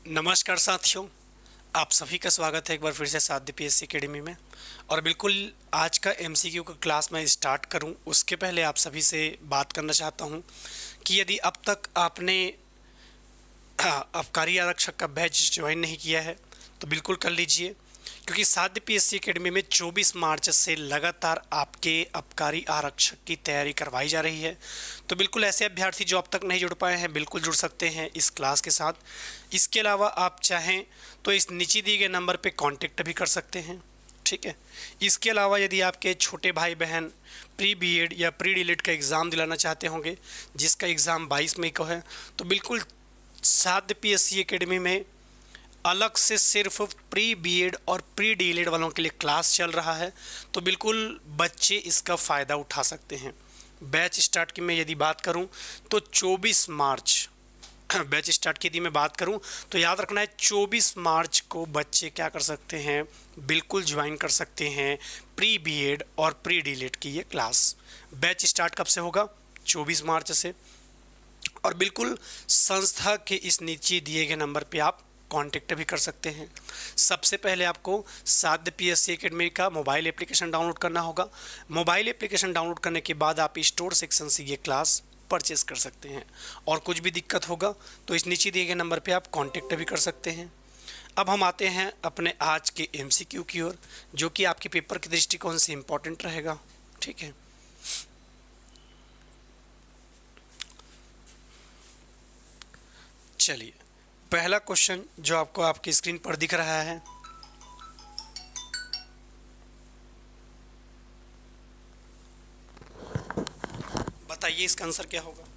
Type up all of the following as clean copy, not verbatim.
नमस्कार साथियों। आप सभी का स्वागत है एक बार फिर से साध्य पीएससी एकेडमी में। और बिल्कुल आज का एमसीक्यू का क्लास मैं स्टार्ट करूं उसके पहले आप सभी से बात करना चाहता हूं कि यदि अब तक आपने आबकारी आरक्षक का बैच ज्वाइन नहीं किया है तो बिल्कुल कर लीजिए, क्योंकि साध्य पीएससी एकेडमी में 24 मार्च से लगातार आपके आबकारी आरक्षक की तैयारी करवाई जा रही है। तो बिल्कुल ऐसे अभ्यर्थी जो अब तक नहीं जुड़ पाए हैं बिल्कुल जुड़ सकते हैं इस क्लास के साथ। इसके अलावा आप चाहें तो इस नीचे दिए गए नंबर पे कांटेक्ट भी कर सकते हैं, ठीक है। इसके अलावा यदि आपके छोटे भाई बहन प्री बीएड या प्री डीएलएड का एग्ज़ाम दिलाना चाहते होंगे, जिसका एग्ज़ाम 22 मई को है, तो बिल्कुल साध्य पीएससी एकेडमी में अलग से सिर्फ प्री बीएड और प्री डीएलएड वालों के लिए क्लास चल रहा है। तो बिल्कुल बच्चे इसका फ़ायदा उठा सकते हैं। बैच स्टार्ट की मैं यदि बात करूं तो 24 मार्च बैच स्टार्ट की यदि मैं बात करूं तो याद रखना है 24 मार्च को बच्चे क्या कर सकते हैं, बिल्कुल ज्वाइन कर सकते हैं प्री बीएड और प्री डीएलएड की ये क्लास। बैच स्टार्ट कब से होगा? 24 मार्च से। और बिल्कुल संस्था के इस नीचे दिए गए नंबर पे आप कांटेक्ट भी कर सकते हैं। सबसे पहले आपको साध्य पीएससी एकेडमी का मोबाइल एप्लीकेशन डाउनलोड करना होगा। मोबाइल एप्लीकेशन डाउनलोड करने के बाद आप स्टोर सेक्शन से ये क्लास परचेस कर सकते हैं। और कुछ भी दिक्कत होगा तो इस नीचे दिए गए नंबर पे आप कांटेक्ट भी कर सकते हैं। अब हम आते हैं अपने आज के एमसीक्यू की ओर, जो कि आपके पेपर के दृष्टिकोण से इम्पोर्टेंट रहेगा, ठीक है। चलिए, पहला क्वेश्चन जो आपको आपकी स्क्रीन पर दिख रहा है, बताइए इसका आंसर क्या होगा।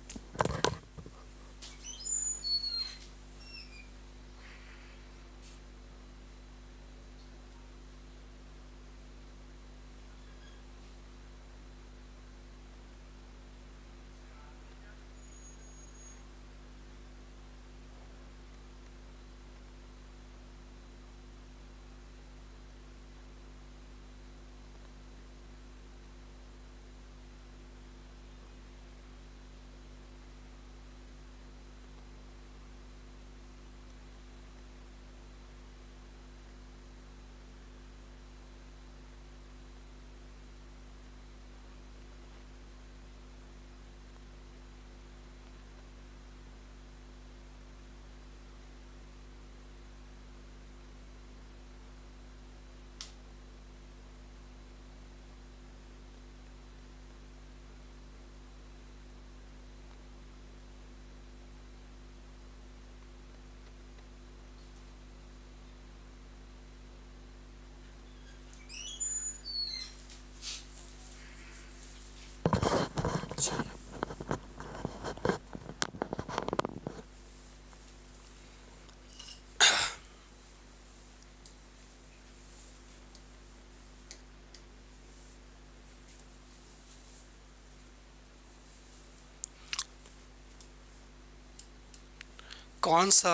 कौन सा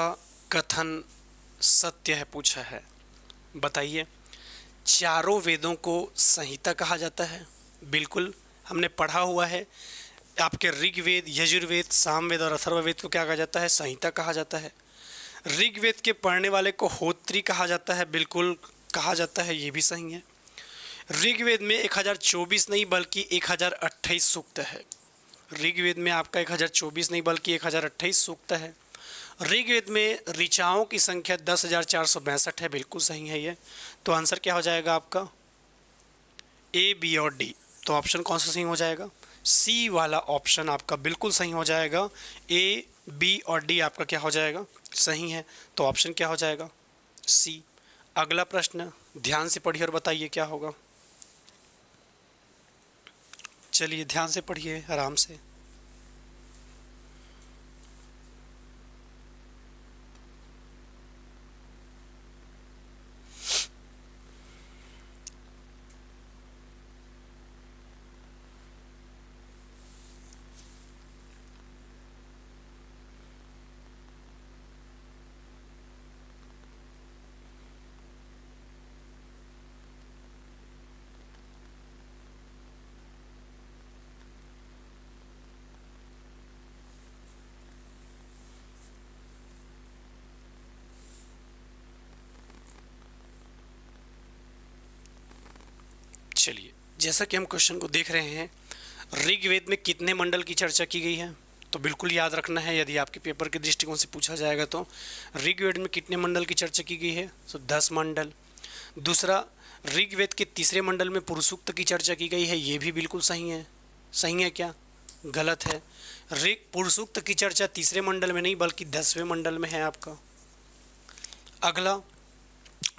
कथन सत्य है पूछा है, बताइए। चारों वेदों को संहिता कहा जाता है, बिल्कुल हमने पढ़ा हुआ है। आपके ऋग्वेद, यजुर्वेद, सामवेद और अथर्ववेद को क्या कहा जाता है? संहिता कहा जाता है। ऋग्वेद के पढ़ने वाले को होत्री कहा जाता है, बिल्कुल कहा जाता है, ये भी सही है। ऋग्वेद में 1024 नहीं बल्कि 1028 सूक्त है। ऋग्वेद में आपका 1024 नहीं बल्कि 1028 सूक्त है। ऋग्वेद में ऋचाओं की संख्या 10,462 है, बिल्कुल सही है ये। तो आंसर क्या हो जाएगा आपका? ए, बी और डी। तो ऑप्शन कौन सा सही हो जाएगा? सी वाला ऑप्शन आपका बिल्कुल सही हो जाएगा। ए, बी और डी आपका क्या हो जाएगा? सही है। तो ऑप्शन क्या हो जाएगा? सी। अगला प्रश्न ध्यान से पढ़िए और बताइए क्या होगा। चलिए ध्यान से पढ़िए आराम से। जैसा कि हम क्वेश्चन को देख रहे हैं, ऋग्वेद में कितने मंडल की चर्चा की गई है, तो बिल्कुल याद रखना है। यदि आपके पेपर के दृष्टिकोण से पूछा जाएगा तो ऋग्वेद में कितने मंडल की चर्चा की गई है, तो 10 मंडल। दूसरा, ऋग्वेद के तीसरे मंडल में पुरुषसूक्त की चर्चा की गई है, ये भी बिल्कुल सही है। सही है क्या? गलत है। ऋग पुरुषसूक्त की चर्चा तीसरे मंडल में नहीं बल्कि 10वें मंडल में है आपका। अगला,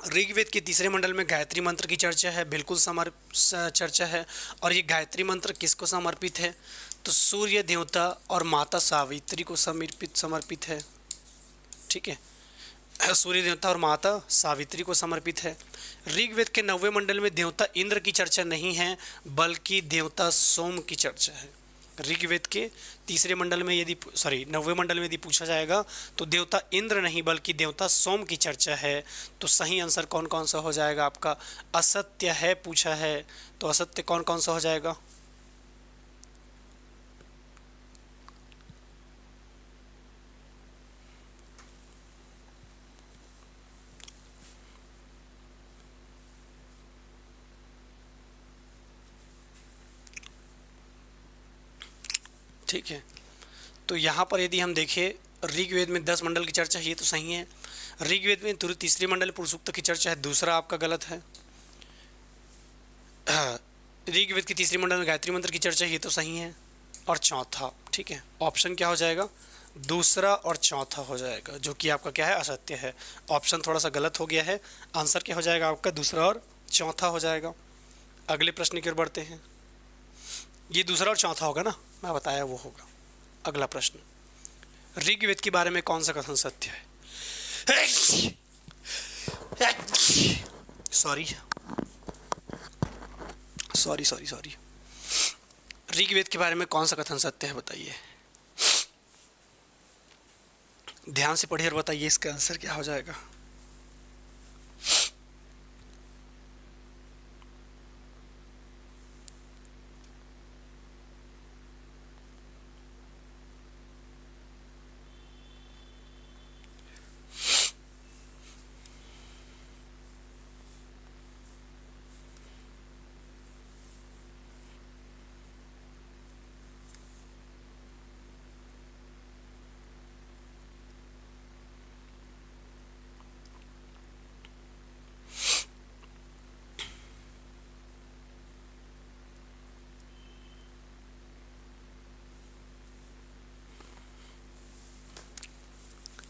ऋग्वेद के तीसरे मंडल में गायत्री मंत्र की चर्चा है, बिल्कुल चर्चा है। और ये गायत्री मंत्र किसको समर्पित है, तो सूर्य देवता और माता सावित्री को समर्पित है। ठीक है, सूर्य देवता और माता सावित्री को समर्पित है। ऋग्वेद के 9वें मंडल में देवता इंद्र की चर्चा नहीं है बल्कि देवता सोम की चर्चा है। ऋग्वेद के तीसरे मंडल में यदि 9वें मंडल में यदि पूछा जाएगा तो देवता इंद्र नहीं बल्कि देवता सोम की चर्चा है। तो सही आंसर कौन कौन सा हो जाएगा आपका? असत्य है पूछा है, तो असत्य कौन कौन सा हो जाएगा? ठीक है, तो यहाँ पर यदि हम देखें, ऋग्वेद में 10 मंडल की चर्चा है, ये तो सही है। ऋग्वेद में तीसरे मंडल पुरुषसूक्त की चर्चा है, दूसरा आपका गलत है। ऋग्वेद की तीसरे मंडल में गायत्री मंत्र की चर्चा है, ये तो सही है। और चौथा, ठीक है, ऑप्शन क्या हो जाएगा? दूसरा और चौथा हो जाएगा, जो कि आपका क्या है? असत्य है। ऑप्शन थोड़ा सा गलत हो गया है, आंसर क्या हो जाएगा आपका? दूसरा और चौथा हो जाएगा। अगले प्रश्न की ओर बढ़ते हैं। ये दूसरा और चौथा होगा ना, मैं बताया वो होगा। अगला प्रश्न, ऋग्वेद के बारे में कौन सा कथन सत्य है? सॉरी। ऋग्वेद के बारे में कौन सा कथन सत्य है, बताइए। ध्यान से पढ़िए और बताइए इसका आंसर क्या हो जाएगा।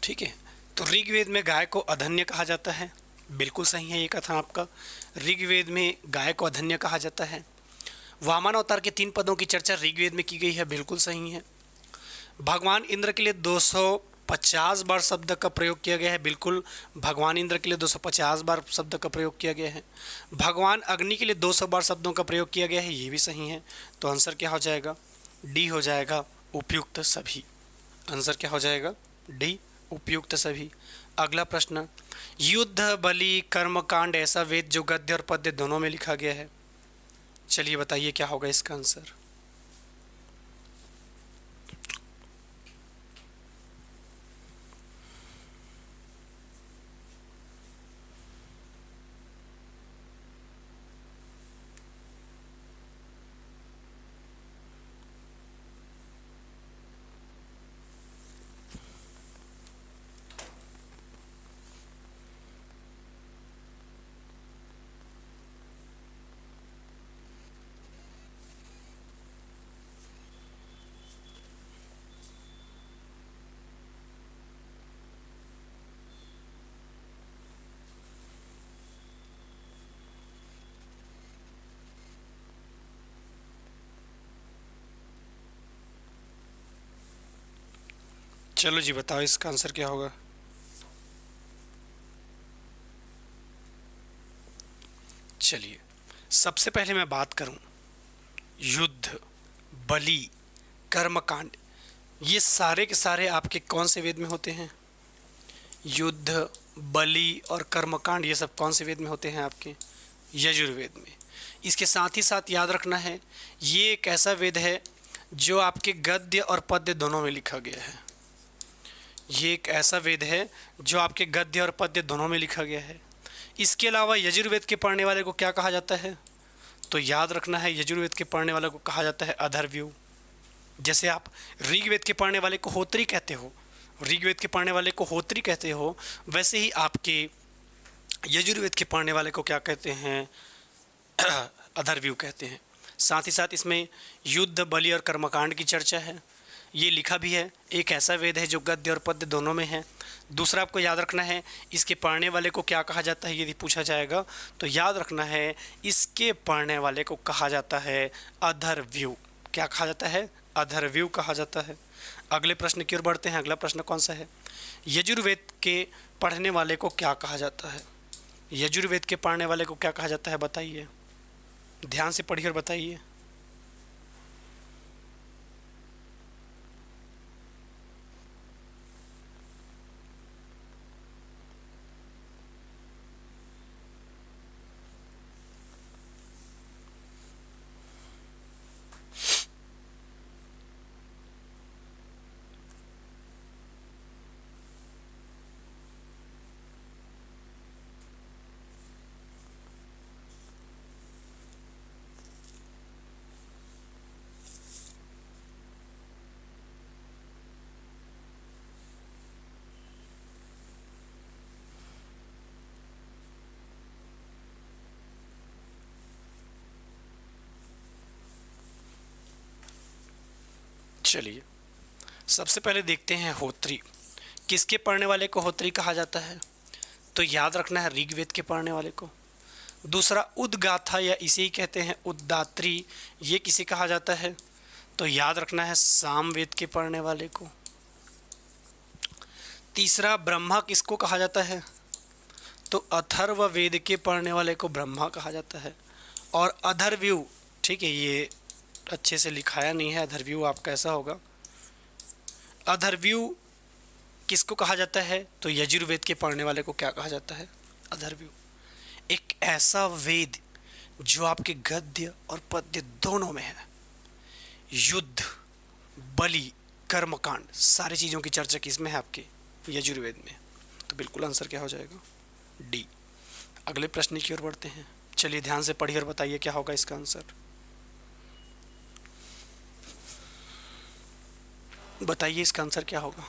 ठीक है, तो ऋग्वेद में गाय को अधन्य कहा जाता है, बिल्कुल सही है ये कथन आपका। ऋग्वेद में गाय को अधन्य कहा जाता है। वामन अवतार के 3 पदों की चर्चा ऋग्वेद में की गई है, बिल्कुल सही है। भगवान इंद्र के लिए 250 बार शब्द का प्रयोग किया गया है, बिल्कुल भगवान इंद्र के लिए 250 बार शब्द का प्रयोग किया गया है। भगवान अग्नि के लिए 200 बार शब्दों का प्रयोग किया गया है, ये भी सही है। तो आंसर क्या हो जाएगा? डी हो जाएगा, उपयुक्त सभी। आंसर क्या हो जाएगा? डी, उपयुक्त सभी। अगला प्रश्न, युद्ध बलि कर्मकांड ऐसा वेद जो गद्य और पद्य दोनों में लिखा गया है, चलिए बताइए क्या होगा इसका आंसर। चलो जी बताओ इसका आंसर क्या होगा। चलिए, सबसे पहले मैं बात करूं, युद्ध, बलि, कर्मकांड, ये सारे के सारे आपके कौन से वेद में होते हैं? युद्ध, बलि और कर्मकांड ये सब कौन से वेद में होते हैं आपके? यजुर्वेद में। इसके साथ ही साथ याद रखना है, ये एक ऐसा वेद है जो आपके गद्य और पद्य दोनों में लिखा गया है। ये एक ऐसा वेद है जो आपके गद्य और पद्य दोनों में लिखा गया है। इसके अलावा यजुर्वेद के पढ़ने वाले को क्या कहा जाता है? तो याद रखना है यजुर्वेद के पढ़ने वाले को कहा जाता है अधर्व्यू। जैसे आप ऋग्वेद के पढ़ने वाले को होत्री कहते हो, ऋग्वेद के पढ़ने वाले को होत्री कहते हो, वैसे ही आपके यजुर्वेद के पढ़ने वाले को क्या कहते हैं, अधर्व्यू कहते हैं। साथ ही साथ इसमें युद्ध, बलि और कर्मकांड की चर्चा है। ये लिखा भी है, एक ऐसा वेद है जो गद्य और पद्य दोनों में है। दूसरा आपको याद रखना है इसके पढ़ने वाले को क्या कहा जाता है, यदि पूछा जाएगा तो याद रखना है इसके पढ़ने वाले को कहा जाता है अधर्व्यू। क्या कहा जाता है, अधर्व्यू कहा जाता है। अगले प्रश्न की ओर बढ़ते हैं। अगला प्रश्न कौन सा है, यजुर्वेद के पढ़ने वाले को क्या कहा जाता है, यजुर्वेद के पढ़ने वाले को क्या कहा जाता है, बताइए, ध्यान से पढ़िए और बताइए। चलिए सबसे पहले देखते हैं होत्री। किसके पढ़ने वाले को होत्री कहा जाता है, तो याद रखना है ऋग्वेद के पढ़ने वाले को। दूसरा उद्गाथा या इसे ही कहते हैं उद्दात्री, ये किसे कहा जाता है, तो याद रखना है सामवेद के पढ़ने वाले को। तीसरा ब्रह्मा किसको कहा जाता है, तो अथर्ववेद के पढ़ने वाले को ब्रह्मा कहा जाता है। और अधर्व्यू, ठीक है, ये अच्छे से लिखाया नहीं है, अधर्व्यू आपका ऐसा होगा। अधर्व्यू किसको कहा जाता है, तो यजुर्वेद के पढ़ने वाले को क्या कहा जाता है, अधर्व्यू। एक ऐसा वेद जो आपके गद्य और पद्य दोनों में है। युद्ध, बलि, कर्मकांड, सारी चीज़ों की चर्चा किसमें है, आपके यजुर्वेद में। तो बिल्कुल आंसर क्या हो जाएगा, डी। अगले प्रश्न की ओर बढ़ते हैं। चलिए ध्यान से पढ़िए और बताइए क्या होगा इसका आंसर, बताइए इसका आंसर क्या होगा।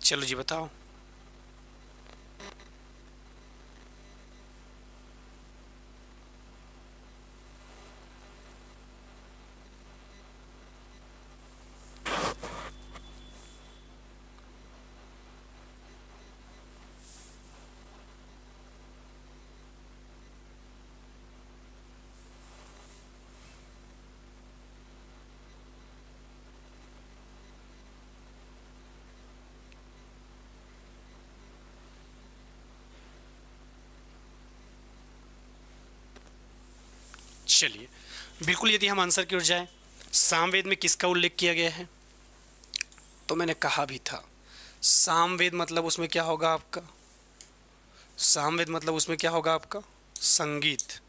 चलो जी बताओ। चलिए बिल्कुल, यदि हम आंसर की ओर जाएं, सामवेद में किसका उल्लेख किया गया है, तो मैंने कहा भी था सामवेद मतलब उसमें क्या होगा आपका, सामवेद मतलब उसमें क्या होगा आपका, संगीत।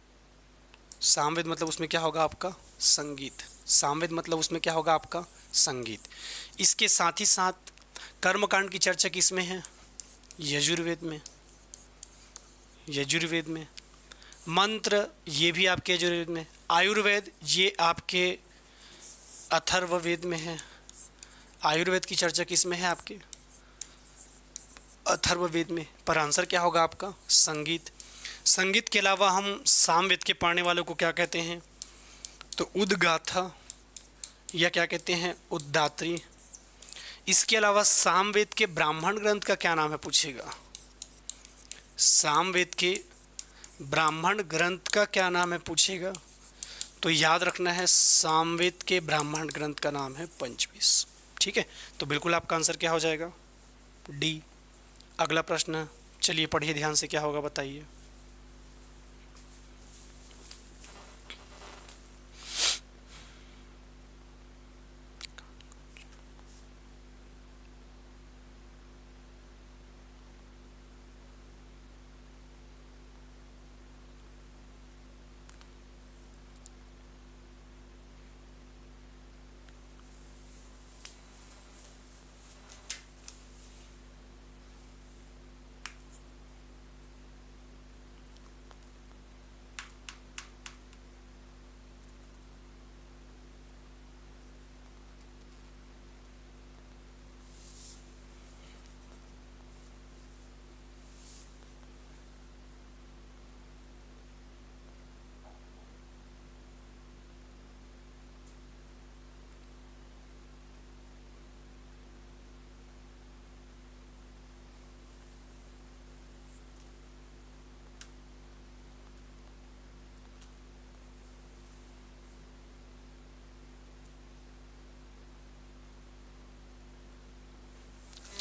सामवेद मतलब उसमें क्या होगा आपका, संगीत। सामवेद मतलब उसमें क्या होगा आपका, संगीत। इसके साथ ही साथ कर्मकांड की चर्चा किसमें है, यजुर्वेद में, यजुर्वेद में। मंत्र ये भी आपके यजुर्वेद में। आयुर्वेद ये आपके अथर्ववेद में है। आयुर्वेद की चर्चा किस में है, आपके अथर्ववेद में। पर आंसर क्या होगा आपका, संगीत। संगीत के अलावा हम सामवेद के पढ़ने वालों को क्या कहते हैं, तो उद्गाथा या क्या कहते हैं, उद्दात्री। इसके अलावा सामवेद के ब्राह्मण ग्रंथ का क्या नाम है पूछेगा। सामवेद के ब्राह्मण ग्रंथ का क्या नाम है पूछेगा। तो याद रखना है सामवेद के ब्राह्मण ग्रंथ का नाम है पंचविश। ठीक है, तो बिल्कुल आपका आंसर क्या हो जाएगा, डी। अगला प्रश्न, चलिए पढ़िए ध्यान से, क्या होगा बताइए।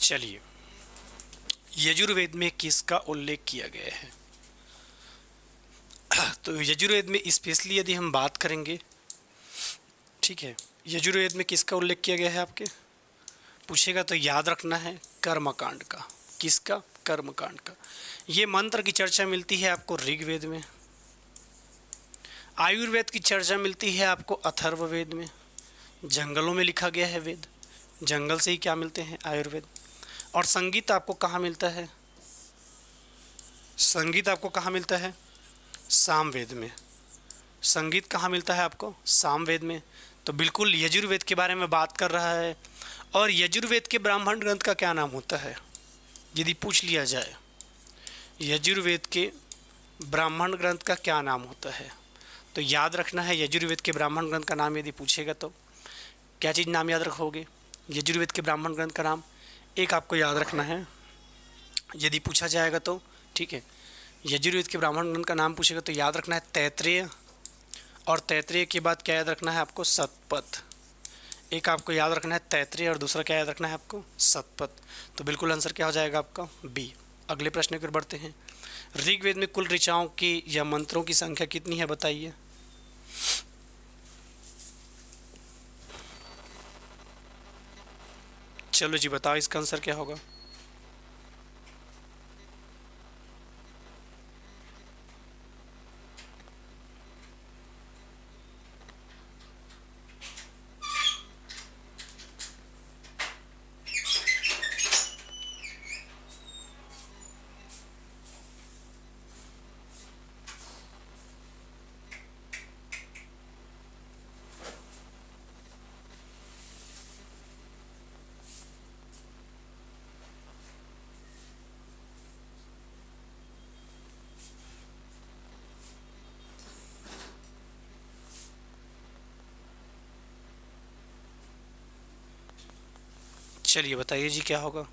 चलिए, यजुर्वेद में किसका उल्लेख किया गया है। तो यजुर्वेद में स्पेशली यदि हम बात करेंगे, ठीक है, यजुर्वेद में किसका उल्लेख किया गया है आपके पूछेगा, तो याद रखना है कर्मकांड का। किसका, कर्मकांड का। ये मंत्र की चर्चा मिलती है आपको ऋग्वेद में, आयुर्वेद की चर्चा मिलती है आपको अथर्ववेद में, जंगलों में लिखा गया है वेद, जंगल से ही क्या मिलते हैं, आयुर्वेद। और संगीत आपको कहाँ मिलता है, संगीत आपको कहाँ मिलता है, सामवेद में। संगीत कहाँ मिलता है आपको, सामवेद में। तो बिल्कुल यजुर्वेद के बारे में बात कर रहा है। और यजुर्वेद के ब्राह्मण ग्रंथ का क्या नाम होता है यदि पूछ लिया जाए, यजुर्वेद के ब्राह्मण ग्रंथ का क्या नाम होता है, तो याद रखना है यजुर्वेद के ब्राह्मण ग्रंथ का नाम यदि पूछेगा तो क्या चीज़ नाम याद रखोगे, यजुर्वेद के ब्राह्मण ग्रंथ का नाम एक आपको याद रखना है यदि पूछा जाएगा तो, ठीक है। यजुर्वेद के ब्राह्मण ग्रंथ का नाम पूछेगा तो याद रखना है तैत्रेय, और तैत्रेय के बाद क्या याद रखना है आपको, सतपथ। एक आपको याद रखना है तैत्रेय और दूसरा क्या याद रखना है आपको, सतपथ। तो बिल्कुल आंसर क्या हो जाएगा आपका, बी। अगले प्रश्न की ओर बढ़ते हैं। ऋग्वेद में कुल ऋचाओं की या मंत्रों की संख्या कितनी है बताइए। चलो जी बताओ, इसका आंसर क्या होगा। चलिए बताइए जी क्या होगा।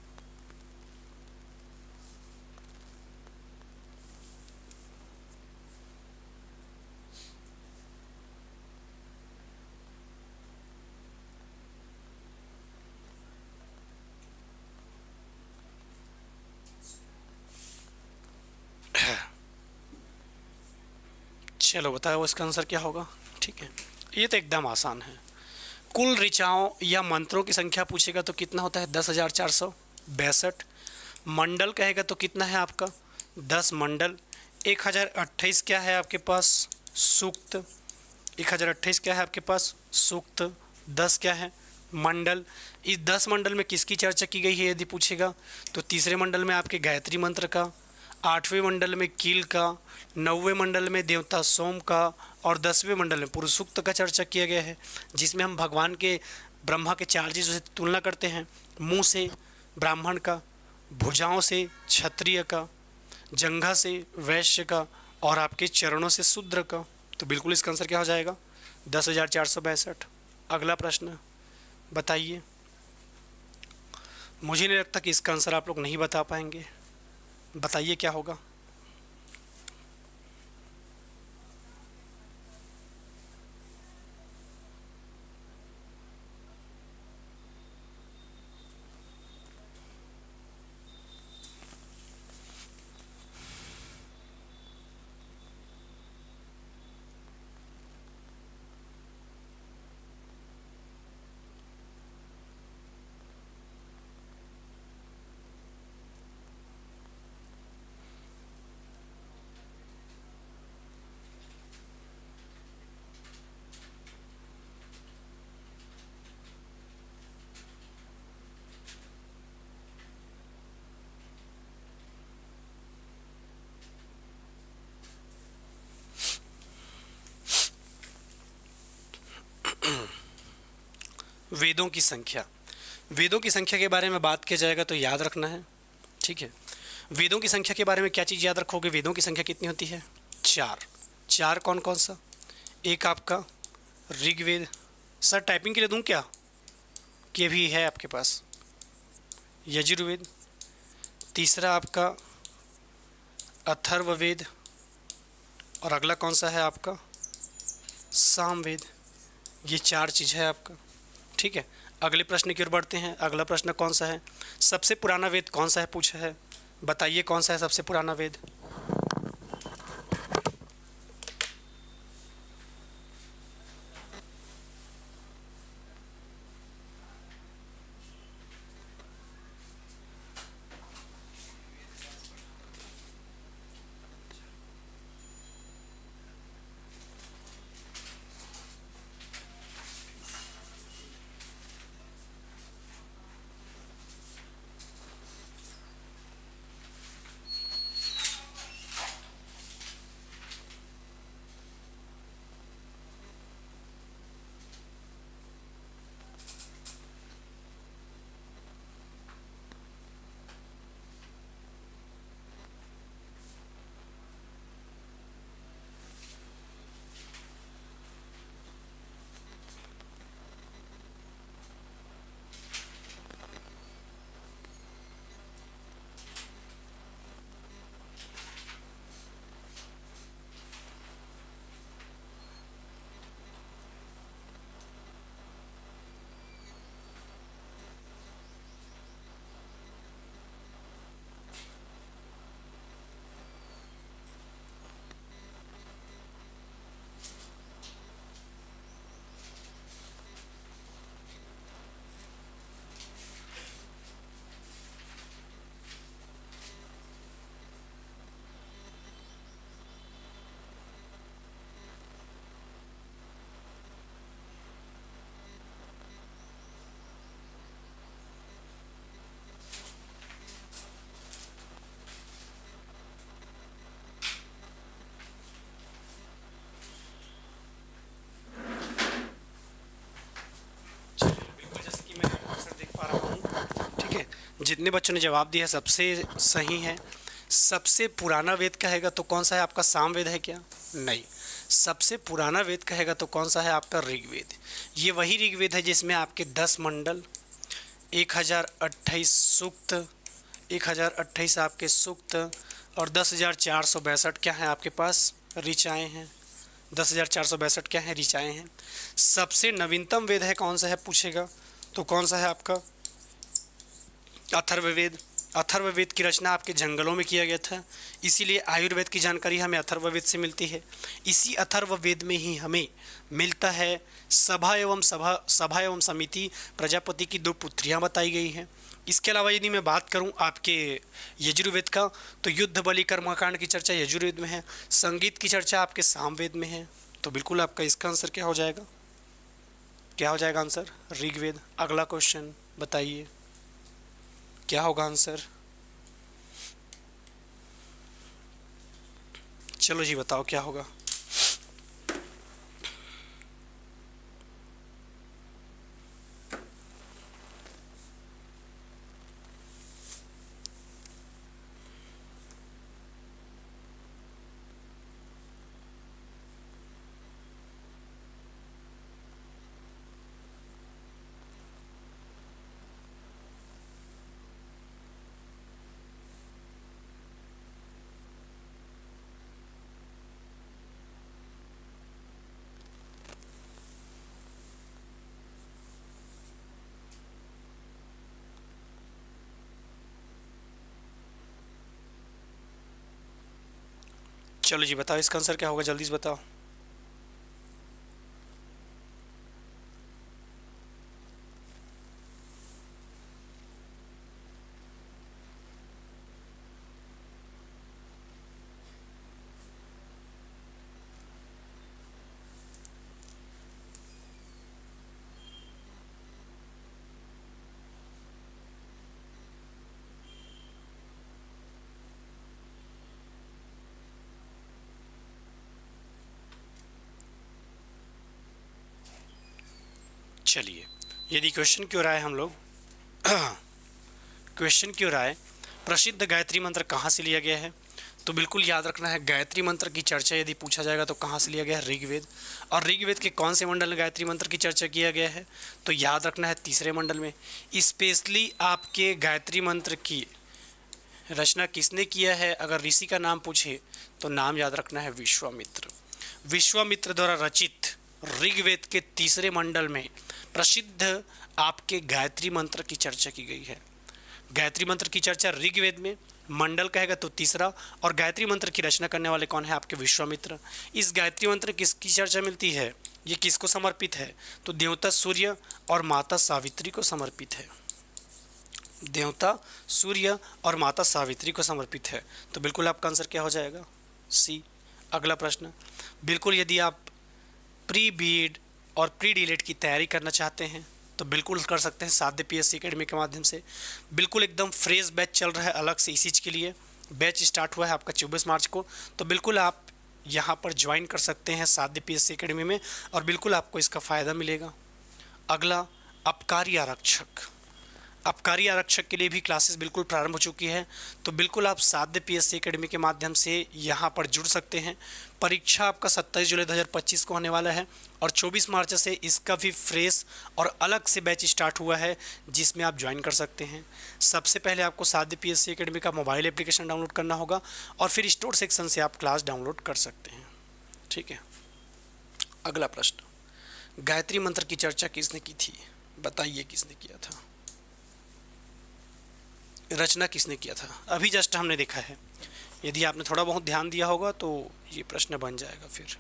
चलो बताओ इसका आंसर क्या होगा। ठीक है, ये तो एकदम आसान है। कुल ऋचाओं या मंत्रों की संख्या पूछेगा तो कितना होता है, 10,462। मंडल कहेगा तो कितना है आपका, 10 मंडल। 1028 क्या है आपके पास, सूक्त। 1028 क्या है आपके पास, सूक्त। 10 क्या है, मंडल। इस 10 मंडल में किसकी चर्चा की गई है यदि पूछेगा, तो तीसरे मंडल में आपके गायत्री मंत्र का, 8वें मंडल में कील का, 9वें मंडल में देवता सोम का, और 10वें मंडल में पुरुष सूक्त का चर्चा किया गया है, जिसमें हम भगवान के ब्रह्मा के 4 चीज़ों से तुलना करते हैं। मुंह से ब्राह्मण का, भुजाओं से क्षत्रिय का, जंघा से वैश्य का, और आपके चरणों से शूद्र का। तो बिल्कुल इसका आंसर क्या हो जाएगा, 10,462। अगला प्रश्न बताइए। मुझे नहीं लगता कि इसका आंसर आप लोग नहीं बता पाएंगे। बताइए क्या होगा। वेदों की संख्या। वेदों की संख्या के बारे में बात किया जाएगा तो याद रखना है, ठीक है। वेदों की संख्या के बारे में क्या चीज़ याद रखोगे? वेदों की संख्या कितनी होती है? चार। चार कौन कौन सा? एक आपका ऋग्वेद। सर टाइपिंग के लिए दूं क्या, कि अभी है आपके पास? यजुर्वेद। तीसरा आपका अथर्ववेद। और अगला कौन सा है आपका? सामवेद। ये चार चीज़ है आपका, ठीक है। अगले प्रश्न की ओर बढ़ते हैं। अगला प्रश्न कौन सा है? सबसे पुराना वेद कौन सा है पूछा है। बताइए कौन सा है सबसे पुराना वेद? बिल्कुल जैसे कि मैं आंसर देख पा रहा हूँ, ठीक है। जितने बच्चों ने जवाब दिया सबसे सही है। सबसे पुराना वेद कहेगा तो कौन सा है आपका? सामवेद है क्या? नहीं। सबसे पुराना वेद कहेगा तो कौन सा है आपका? ऋग्वेद। ये वही ऋग्वेद है जिसमें आपके 10 मंडल, 1028 सूक्त, 1028 आपके सूक्त और 10,462 क्या है आपके पास? ऋचाएँ हैं। 10,462 क्या है? ऋचाएँ हैं। सबसे नवीनतम वेद है कौन सा है पूछेगा तो कौन सा है आपका? अथर्ववेद। अथर्ववेद की रचना आपके जंगलों में किया गया था, इसीलिए आयुर्वेद की जानकारी हमें अथर्ववेद से मिलती है। इसी अथर्ववेद में ही हमें मिलता है सभा एवं समिति प्रजापति की 2 पुत्रियां बताई गई हैं। इसके अलावा यदि मैं बात करूं आपके यजुर्वेद का, तो युद्ध बलि कर्मकांड की चर्चा यजुर्वेद में है। संगीत की चर्चा आपके सामवेद में है। तो बिल्कुल आपका इसका आंसर क्या हो जाएगा? क्या हो जाएगा आंसर? ऋग्वेद। अगला क्वेश्चन बताइए क्या होगा आंसर? चलो जी बताओ क्या होगा। चलो जी बताओ इसका आंसर क्या होगा, जल्दी से बताओ। चलिए यदि क्वेश्चन क्यों रहा है हम लोग क्वेश्चन क्यों रहा है प्रसिद्ध गायत्री मंत्र कहाँ से लिया गया है, तो बिल्कुल याद रखना है गायत्री मंत्र की चर्चा यदि पूछा जाएगा तो कहाँ से लिया गया है, ऋग्वेद। और ऋग्वेद के कौन से मंडल में गायत्री मंत्र की चर्चा किया गया है, तो याद रखना है तीसरे मंडल में। स्पेशली आपके गायत्री मंत्र की रचना किसने किया है, अगर ऋषि का नाम पूछे तो नाम याद रखना है विश्वामित्र। विश्वामित्र द्वारा रचित ऋग्वेद के तीसरे मंडल में प्रसिद्ध आपके गायत्री मंत्र की चर्चा की गई है। गायत्री मंत्र की चर्चा ऋग्वेद में, मंडल कहेगा तो तीसरा, और गायत्री मंत्र की रचना करने वाले कौन है, आपके विश्वामित्र। इस गायत्री मंत्र किसकी चर्चा मिलती है, ये किसको समर्पित है, तो देवता सूर्य और माता सावित्री को समर्पित है। देवता सूर्य और माता सावित्री को समर्पित है, तो बिल्कुल आपका आंसर क्या हो जाएगा, सी। अगला प्रश्न, बिल्कुल यदि आप प्री बीएड और प्री डीलेट की तैयारी करना चाहते हैं तो बिल्कुल कर सकते हैं साध्य पीएससी एकेडमी के माध्यम से। बिल्कुल एकदम फ्रेश बैच चल रहा है अलग से इस चीज़ के लिए। बैच स्टार्ट हुआ है आपका 24 मार्च को, तो बिल्कुल आप यहाँ पर ज्वाइन कर सकते हैं साध्य पीएससी एकेडमी में और बिल्कुल आपको इसका फ़ायदा मिलेगा। अगला, आबकारी आरक्षक। आबकारी आरक्षक के लिए भी क्लासेस बिल्कुल प्रारंभ हो चुकी है, तो बिल्कुल आप साध्य पीएससी एकेडमी के माध्यम से यहाँ पर जुड़ सकते हैं। परीक्षा आपका 27 जुलाई 2025 को होने वाला है और 24 मार्च से इसका भी फ्रेश और अलग से बैच स्टार्ट हुआ है जिसमें आप ज्वाइन कर सकते हैं। सबसे पहले आपको साध्य पीएससी एकेडमी का मोबाइल एप्लीकेशन डाउनलोड करना होगा और फिर स्टोर सेक्शन से आप क्लास डाउनलोड कर सकते हैं। ठीक है। अगला प्रश्न, गायत्री मंत्र की चर्चा किसने की थी, बताइए किसने किया था, रचना किसने किया था। अभी जस्ट हमने देखा है, यदि आपने थोड़ा बहुत ध्यान दिया होगा तो ये प्रश्न बन जाएगा फिर।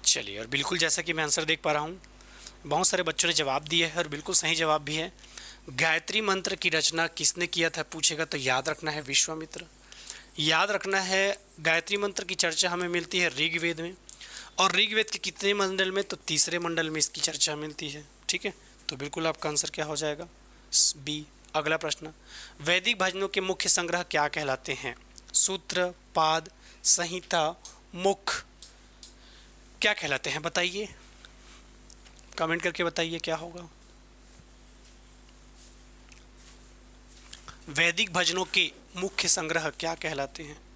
चलिए, और बिल्कुल जैसा कि मैं आंसर देख पा रहा हूँ बहुत सारे बच्चों ने जवाब दिए हैं और बिल्कुल सही जवाब भी है। गायत्री मंत्र की रचना किसने किया था पूछेगा तो याद रखना है विश्वामित्र। याद रखना है गायत्री मंत्र की चर्चा हमें मिलती है ऋग्वेद में, और ऋग्वेद के कितने मंडल में, तो तीसरे मंडल में इसकी चर्चा मिलती है। ठीक है, तो बिल्कुल आपका आंसर क्या हो जाएगा, बी। अगला प्रश्न, वैदिक भजनों के मुख्य संग्रह क्या कहलाते हैं, सूत्र, पाद, संहिता, मुख, क्या कहलाते हैं, बताइए, कमेंट करके बताइए क्या होगा। वैदिक भजनों के मुख्य संग्रह क्या कहलाते हैं।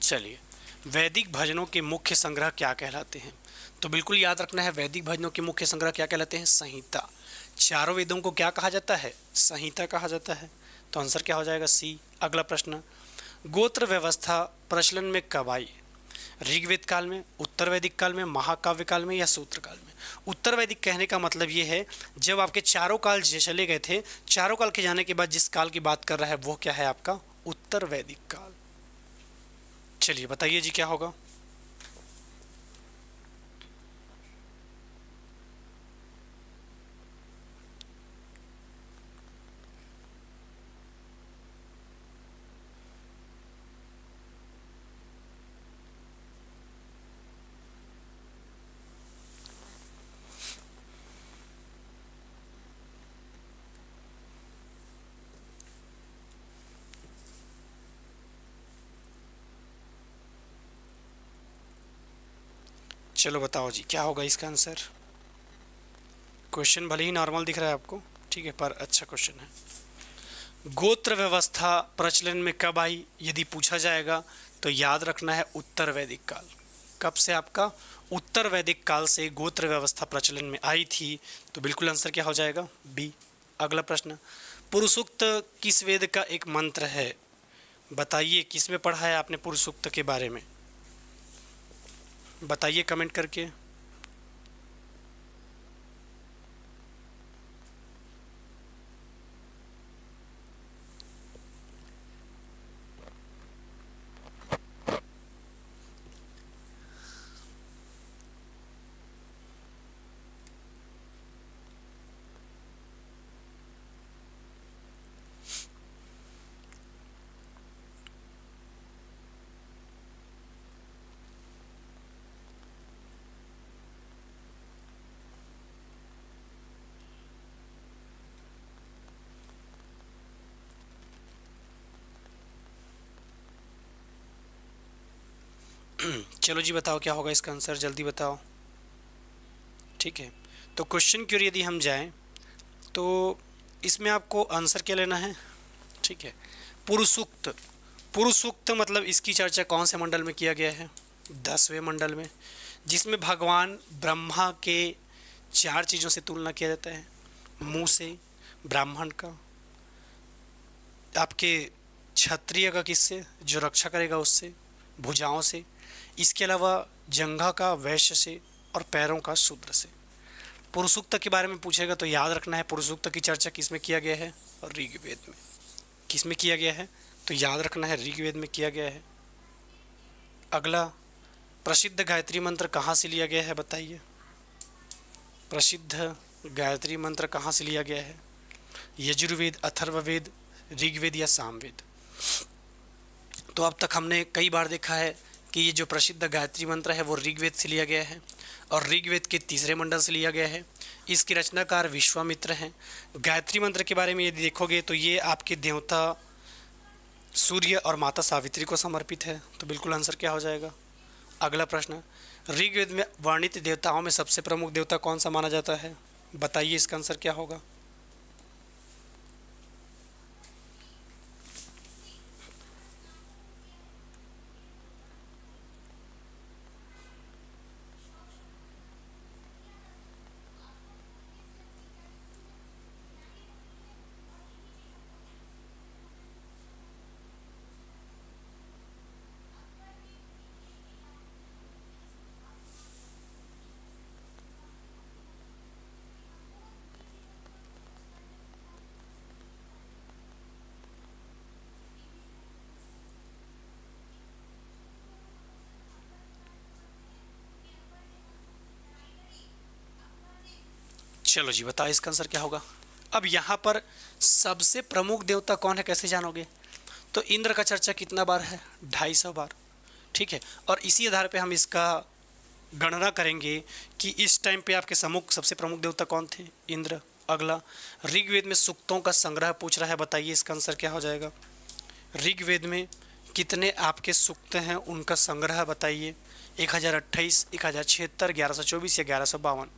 चलिए, वैदिक भजनों के मुख्य संग्रह क्या कहलाते हैं, तो बिल्कुल याद रखना है वैदिक भजनों के मुख्य संग्रह क्या कहलाते हैं, संहिता। चारों वेदों को क्या कहा जाता है, संहिता कहा जाता है, तो आंसर क्या हो जाएगा, सी। अगला प्रश्न, गोत्र व्यवस्था प्रचलन में कब आई। ऋग्वेद काल में, उत्तर वैदिक काल में, महाकाव्य काल में या सूत्र काल में। उत्तर वैदिक कहने का मतलब ये है जब आपके चारों काल चले गए थे, चारों काल के जाने के बाद जिस काल की बात कर रहा है वो क्या है आपका उत्तर वैदिक काल। चलिए बताइए जी क्या होगा। चलो बताओ जी क्या होगा इसका आंसर। क्वेश्चन भले ही नॉर्मल दिख रहा है आपको, ठीक है, पर अच्छा क्वेश्चन है। गोत्र व्यवस्था प्रचलन में कब आई यदि पूछा जाएगा तो याद रखना है उत्तर वैदिक काल। कब से आपका उत्तर वैदिक काल से गोत्र व्यवस्था प्रचलन में आई थी, तो बिल्कुल आंसर क्या हो जाएगा बी। अगला प्रश्न, पुरुषोक्त किस वेद का एक मंत्र है, बताइए किस में पढ़ा है आपने पुरुषोक्त के बारे में, बताइए कमेंट करके। चलो जी बताओ क्या होगा इसका आंसर, जल्दी बताओ। ठीक है, तो क्वेश्चन की ओर यदि हम जाएं तो इसमें आपको आंसर क्या लेना है। ठीक है, पुरुषोक्त, पुरुषोक्त मतलब इसकी चर्चा कौन से मंडल में किया गया है, 10वें मंडल में, जिसमें भगवान ब्रह्मा के 4 चीज़ों से तुलना किया जाता है। मुंह से, ब्राह्मण का, आपके क्षत्रिय का किससे जो रक्षा करेगा उससे, भुजाओं से, इसके अलावा जंघा का वैश्य से, और पैरों का शूद्र से। पुरुषोक्त के बारे में पूछेगा तो याद रखना है पुरुषोक्त की चर्चा किस में किया गया है, और ऋग्वेद में। किस में किया गया है, तो याद रखना है ऋग्वेद में किया गया है। अगला, प्रसिद्ध गायत्री मंत्र कहाँ से लिया गया है, बताइए। प्रसिद्ध गायत्री मंत्र कहाँ से लिया गया है, यजुर्वेद, अथर्ववेद, ऋग्वेद या सामवेद। तो अब तक हमने कई बार देखा है कि ये जो प्रसिद्ध गायत्री मंत्र है वो ऋग्वेद से लिया गया है और ऋग्वेद के 3रे मंडल से लिया गया है। इसके रचनाकार विश्वामित्र हैं। गायत्री मंत्र के बारे में यदि देखोगे तो ये आपके देवता सूर्य और माता सावित्री को समर्पित है, तो बिल्कुल आंसर क्या हो जाएगा। अगला प्रश्न, ऋग्वेद में वर्णित देवताओं में सबसे प्रमुख देवता कौन सा माना जाता है, बताइए इसका आंसर क्या होगा। चलो जी बताओ इसका आंसर क्या होगा। अब यहाँ पर सबसे प्रमुख देवता कौन है कैसे जानोगे, तो इंद्र का चर्चा कितना बार है, 250 बार। ठीक है, और इसी आधार पे हम इसका गणना करेंगे कि इस टाइम पे आपके सम्मुख सबसे प्रमुख देवता कौन थे, इंद्र। अगला, ऋग्वेद में सूक्तों का संग्रह पूछ रहा है, बताइए इसका आंसर क्या हो जाएगा। ऋग्वेद में कितने आपके सूक्त हैं उनका संग्रह बताइए, 1028, 1076, 1124 या 1152।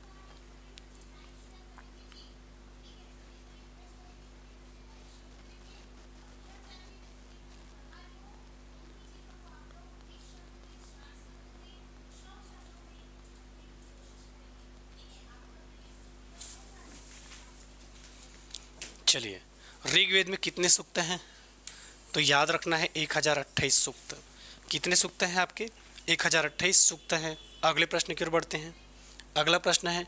चलिए, ऋग्वेद में कितने सूक्त हैं, तो याद रखना है 1028 सूक्त। कितने सूक्त हैं आपके, 1028 सूक्त हैं। अगले प्रश्न की ओर बढ़ते हैं। अगला प्रश्न है,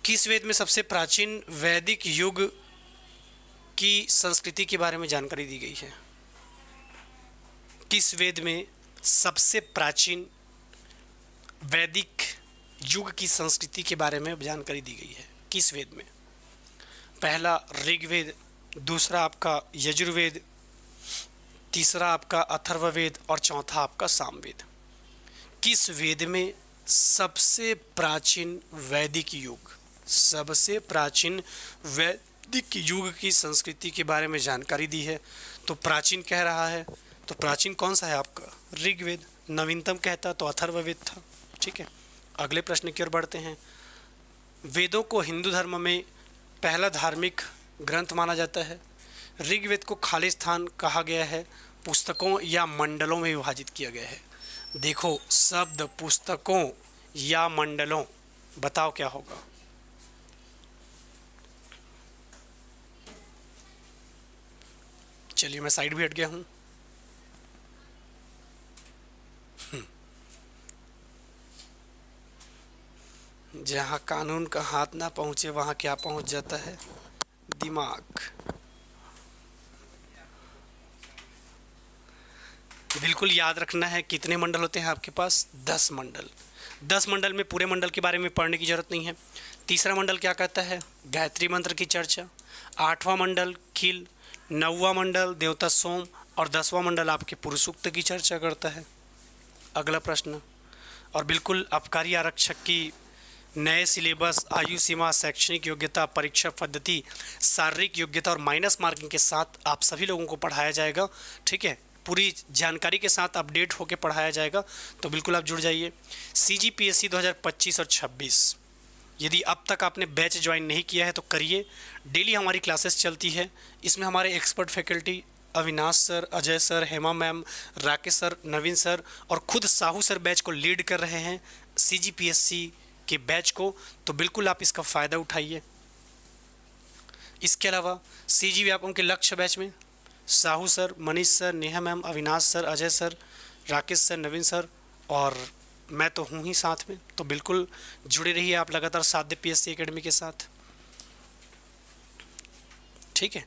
किस वेद में सबसे प्राचीन वैदिक युग की संस्कृति के बारे में जानकारी दी गई है? किस वेद में सबसे प्राचीन वैदिक युग की संस्कृति के बारे में जानकारी दी गई है? किस वेद में? पहला ऋग्वेद, दूसरा आपका यजुर्वेद, तीसरा आपका अथर्ववेद और चौथा आपका सामवेद। किस वेद में सबसे प्राचीन वैदिक युग, सबसे प्राचीन वैदिक युग की संस्कृति के बारे में जानकारी दी है? तो प्राचीन कह रहा है, तो प्राचीन कौन सा है आपका? ऋग्वेद। नवीनतम कहता तो अथर्ववेद था। ठीक है, अगले प्रश्न की ओर बढ़ते हैं। वेदों को हिंदू धर्म में पहला धार्मिक ग्रंथ माना जाता है। ऋग्वेद को खाली स्थान कहा गया है, पुस्तकों या मंडलों में विभाजित किया गया है। देखो शब्द पुस्तकों या मंडलों, बताओ क्या होगा? चलिए मैं साइड भी हट गया हूं। जहां कानून का हाथ ना पहुंचे वहां क्या पहुंच जाता है? दिमाग। बिल्कुल याद रखना है। कितने मंडल होते हैं आपके पास? 10 मंडल। 10 मंडल में पूरे मंडल के बारे में पढ़ने की जरूरत नहीं है। तीसरा मंडल क्या कहता है? गायत्री मंत्र की चर्चा। 8वां मंडल खिल, 9वां मंडल देवता सोम और 10वां मंडल आपके पुरुष सूक्त की चर्चा करता है। अगला प्रश्न, और बिल्कुल आबकारी आरक्षक की नए सिलेबस, आयु सीमा, शैक्षणिक योग्यता, परीक्षा पद्धति, शारीरिक योग्यता और माइनस मार्किंग के साथ आप सभी लोगों को पढ़ाया जाएगा। ठीक है, पूरी जानकारी के साथ अपडेट होकर पढ़ाया जाएगा, तो बिल्कुल आप जुड़ जाइए। CGPSC 2025 और 26, यदि अब तक आपने बैच ज्वाइन नहीं किया है तो करिए। डेली हमारी क्लासेस चलती है। इसमें हमारे expert faculty Avinash sir, Ajay sir, Hema ma'am, Rakesh sir, Naveen sir और खुद साहू सर बैच को लीड कर रहे हैं, CGPSC के बैच को, तो बिल्कुल आप इसका फ़ायदा उठाइए। इसके अलावा CG व्यापम के लक्ष्य बैच में Sahu sir, Manish sir, Neha ma'am, Avinash sir, Ajay sir, Rakesh sir, Naveen sir और मैं तो हूँ ही साथ में, तो बिल्कुल जुड़े रहिए आप लगातार साध्य PSC एकेडमी के साथ। ठीक है,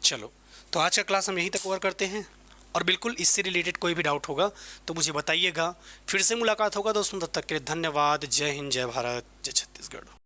चलो तो आज का क्लास हम यहीं तक कवर करते हैं, और बिल्कुल इससे रिलेटेड कोई भी डाउट होगा तो मुझे बताइएगा। फिर से मुलाकात होगा दोस्तों, तब तक के लिए धन्यवाद। जय हिंद, जय भारत, जय छत्तीसगढ़।